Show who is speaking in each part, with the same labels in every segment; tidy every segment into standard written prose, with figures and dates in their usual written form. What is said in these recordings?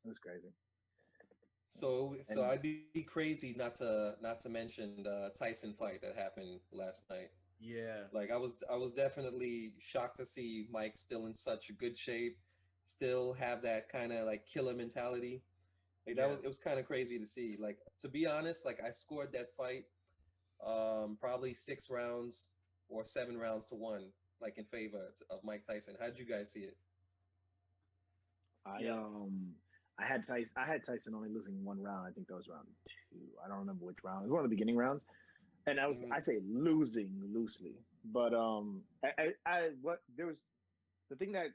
Speaker 1: It was crazy.
Speaker 2: So
Speaker 1: And
Speaker 2: I'd be crazy not to mention the Tyson fight that happened last night.
Speaker 3: Yeah,
Speaker 2: Like I was definitely shocked to see Mike still in such good shape, still have that kind of like killer mentality. Like that
Speaker 3: yeah.
Speaker 2: was it was kind of crazy to see. Like to be honest, like I scored that fight probably 6 rounds or 7 rounds to one, like in favor of Mike Tyson. How'd you guys see it?
Speaker 1: I
Speaker 3: Yeah.
Speaker 1: um I had Tyson only losing one round. I think that was round two. I don't remember which round. It was one of the beginning rounds. And
Speaker 2: Hmm.
Speaker 1: I say losing loosely. But I what there was the thing that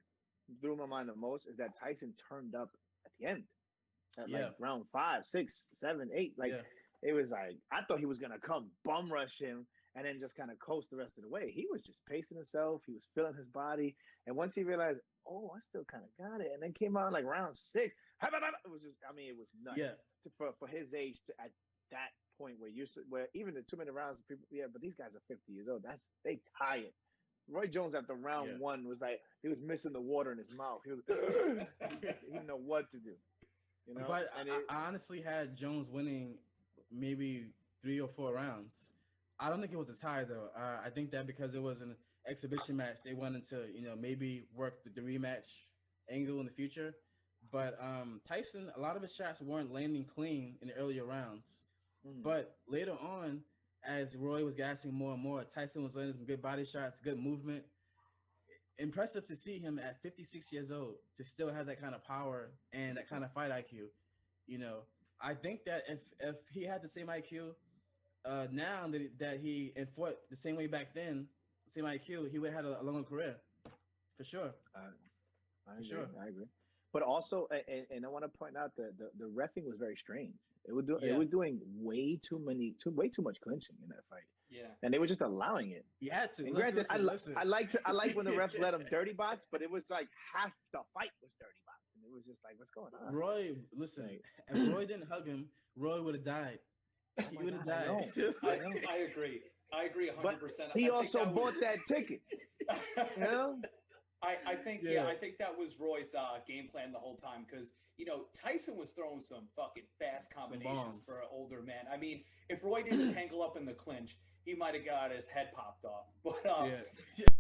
Speaker 1: blew my mind the most is that Tyson turned up at the end. At like
Speaker 3: Yeah.
Speaker 1: round five, six, seven, eight. Like
Speaker 3: Yeah.
Speaker 1: it was like I thought he was gonna come bum rush him and then just kind of coast the rest of the way. He was just pacing himself. He was feeling his body, and once he realized, oh, I still kind of got it, and then came out like round six. It was just, I mean, it was
Speaker 3: Yeah.
Speaker 1: nuts for his age to at that point where where even the 2 minute rounds, people, yeah, but these guys are 50 years old. That's they tired. Roy Jones after round
Speaker 3: Yeah.
Speaker 1: one was like he was missing the water in his mouth. He was he didn't know what to do,
Speaker 3: But
Speaker 1: and
Speaker 3: I honestly had Jones winning maybe 3 or 4 rounds. I don't think it was a tie though. I think that because it was an exhibition match, they wanted to maybe work the rematch angle in the future. But Tyson, a lot of his shots weren't landing clean in the earlier rounds.
Speaker 1: mm,
Speaker 3: But later on, as Roy was gassing more and more, Tyson was landing some good body shots, good movement. Impressive to see him at 56 years old to still have that kind of power and that kind of fight IQ. You know, I think that if he had the same IQ now that he and fought the same way back then, same IQ, he would have had a longer career for sure,
Speaker 1: I, I
Speaker 3: for
Speaker 1: agree.
Speaker 3: sure.
Speaker 1: I agree. But also, and I want to point out that the refing was very strange. It
Speaker 3: Yeah,
Speaker 1: was doing way too much clinching in that fight,
Speaker 4: Yeah.
Speaker 1: and they were just allowing it.
Speaker 3: you had to
Speaker 1: And
Speaker 3: listen,
Speaker 1: granted,
Speaker 3: listen, listen.
Speaker 1: I like when the refs let them dirty box, but it was like half the fight was dirty box, and it was just like, what's going on?
Speaker 3: Roy, listen,
Speaker 1: Like,
Speaker 3: if Roy didn't hug him, Roy would have died.
Speaker 1: oh
Speaker 3: He
Speaker 1: my
Speaker 3: would have
Speaker 1: god, I
Speaker 3: died.
Speaker 1: know, I
Speaker 4: I
Speaker 1: know.
Speaker 4: I agree. I agree
Speaker 1: But
Speaker 4: 100%.
Speaker 1: he
Speaker 4: I think
Speaker 1: also
Speaker 4: that
Speaker 1: bought
Speaker 4: was
Speaker 1: that ticket, you know.
Speaker 4: I think
Speaker 3: Yeah,
Speaker 4: I think that was Roy's game plan the whole time because Tyson was throwing some fucking fast
Speaker 3: some
Speaker 4: combinations
Speaker 3: bombs.
Speaker 4: for an older man. I mean, if Roy didn't tangle up in the clinch, he might have got his head popped off. But
Speaker 3: Yeah,